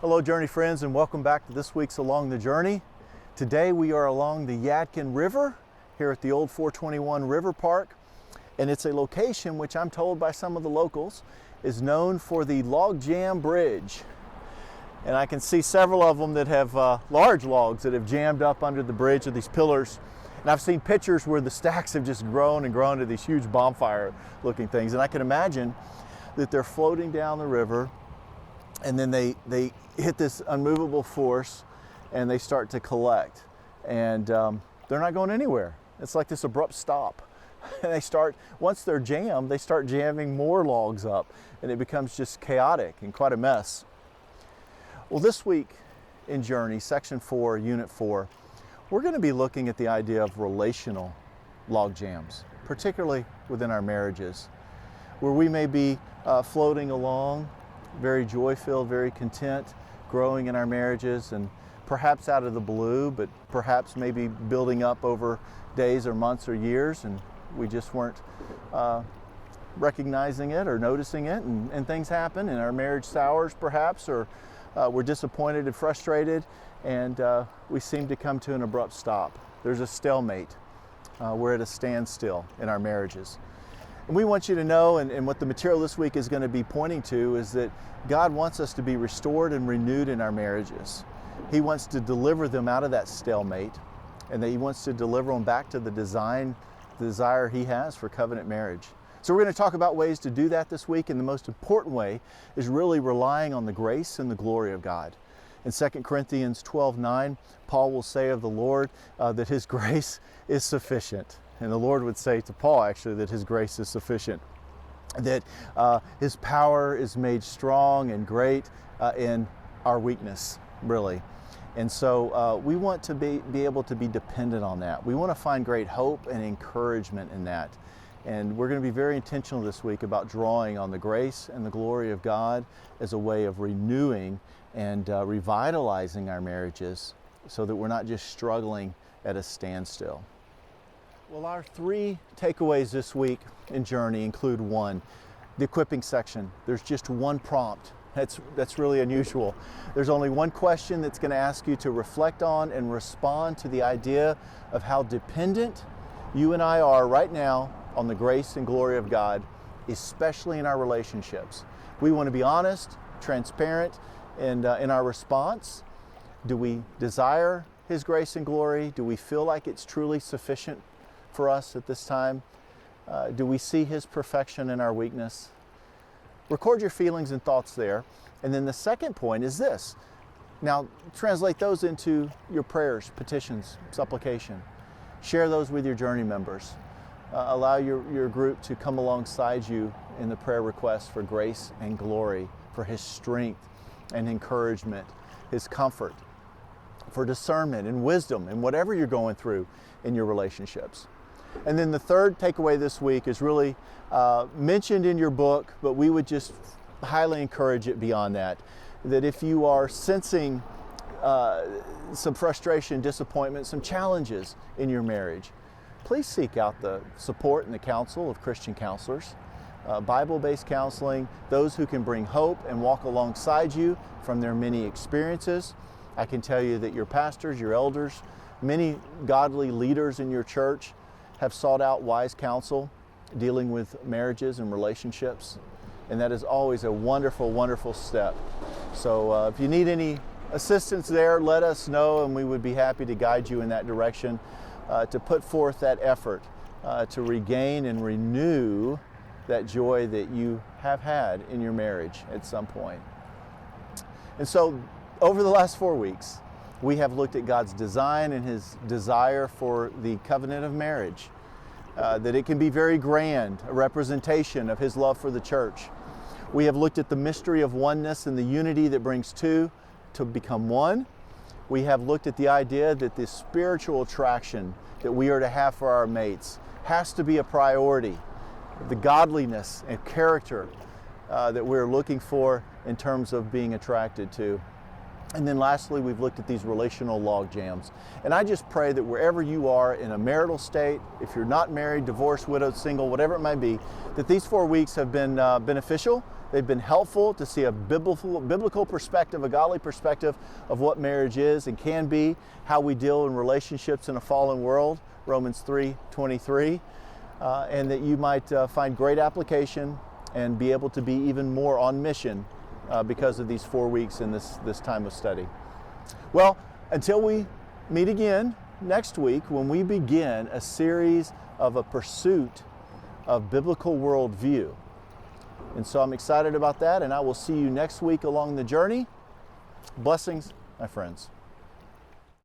Hello Journey friends, and welcome back to this week's Along the Journey. Today we are along the Yadkin River here at the old 421 River Park, and it's a location which I'm told by some of the locals is known for the Logjam Bridge. And I can see several of them that have large logs that have jammed up under the bridge of these pillars. And I've seen pictures where the stacks have just grown and grown to these huge bonfire looking things. And I can imagine that they're floating down the river, and then they hit this unmovable force and they start to collect. And they're not going anywhere. It's like this abrupt stop. And once they're jammed, they start jamming more logs up, and it becomes just chaotic and quite a mess. Well, this week in Journey, Section 4, Unit 4, we're going to be looking at the idea of relational log jams, particularly within our marriages, where we may be floating along, very joy-filled, very content, growing in our marriages, and perhaps out of the blue, but perhaps maybe building up over days or months or years, and we just weren't recognizing it or noticing it, and things happen, and our marriage sours perhaps, or we're disappointed and frustrated, and we seem to come to an abrupt stop. There's a stalemate. We're at a standstill in our marriages. And we want you to know, and what the material this week is going to be pointing to, is that God wants us to be restored and renewed in our marriages. He wants to deliver them out of that stalemate, and that He wants to deliver them back to the desire He has for covenant marriage. So we're going to talk about ways to do that this week, and the most important way is really relying on the grace and the glory of God. In 2 Corinthians 12:9, Paul will say of the Lord that His grace is sufficient. And the Lord would say to Paul, actually, that His grace is sufficient, that His power is made strong and great in our weakness, really. And so we want to be able to be dependent on that. We want to find great hope and encouragement in that. And we're going to be very intentional this week about drawing on the grace and the glory of God as a way of renewing and revitalizing our marriages so that we're not just struggling at a standstill. Well, our three takeaways this week in Journey include one, the equipping section. There's just one prompt. That's really unusual. There's only one question that's going to ask you to reflect on and respond to the idea of how dependent you and I are right now on the grace and glory of God, especially in our relationships. We want to be honest, transparent, and in our response. Do we desire His grace and glory? Do we feel like it's truly sufficient for us at this time? Do we see His perfection in our weakness? Record your feelings and thoughts there. And then the second point is this. Now, translate those into your prayers, petitions, supplication. Share those with your Journey members. Allow your group to come alongside you in the prayer requests for grace and glory, for His strength and encouragement, His comfort, for discernment and wisdom in whatever you're going through in your relationships. And then the third takeaway this week is really mentioned in your book, but we would just highly encourage it beyond that. That if you are sensing some frustration, disappointment, some challenges in your marriage, please seek out the support and the counsel of Christian counselors, Bible-based counseling, those who can bring hope and walk alongside you from their many experiences. I can tell you that your pastors, your elders, many godly leaders in your church have sought out wise counsel dealing with marriages and relationships, and that is always a wonderful, wonderful step. So if you need any assistance there, let us know, and we would be happy to guide you in that direction, to put forth that effort to regain and renew that joy that you have had in your marriage at some point. And so over the last 4 weeks, we have looked at God's design and His desire for the covenant of marriage, that it can be very grand, a representation of His love for the church. We have looked at the mystery of oneness and the unity that brings two to become one. We have looked at the idea that the spiritual attraction that we are to have for our mates has to be a priority, the godliness and character that we're looking for in terms of being attracted to. And then lastly, we've looked at these relational logjams. And I just pray that wherever you are in a marital state, if you're not married, divorced, widowed, single, whatever it might be, that these 4 weeks have been beneficial. They've been helpful to see a biblical perspective, a godly perspective of what marriage is and can be, how we deal in relationships in a fallen world, Romans 3:23, and that you might find great application and be able to be even more on mission because of these 4 weeks in this time of study. Well, until we meet again next week when we begin a series of a pursuit of biblical worldview. And so I'm excited about that, and I will see you next week along the journey. Blessings, my friends.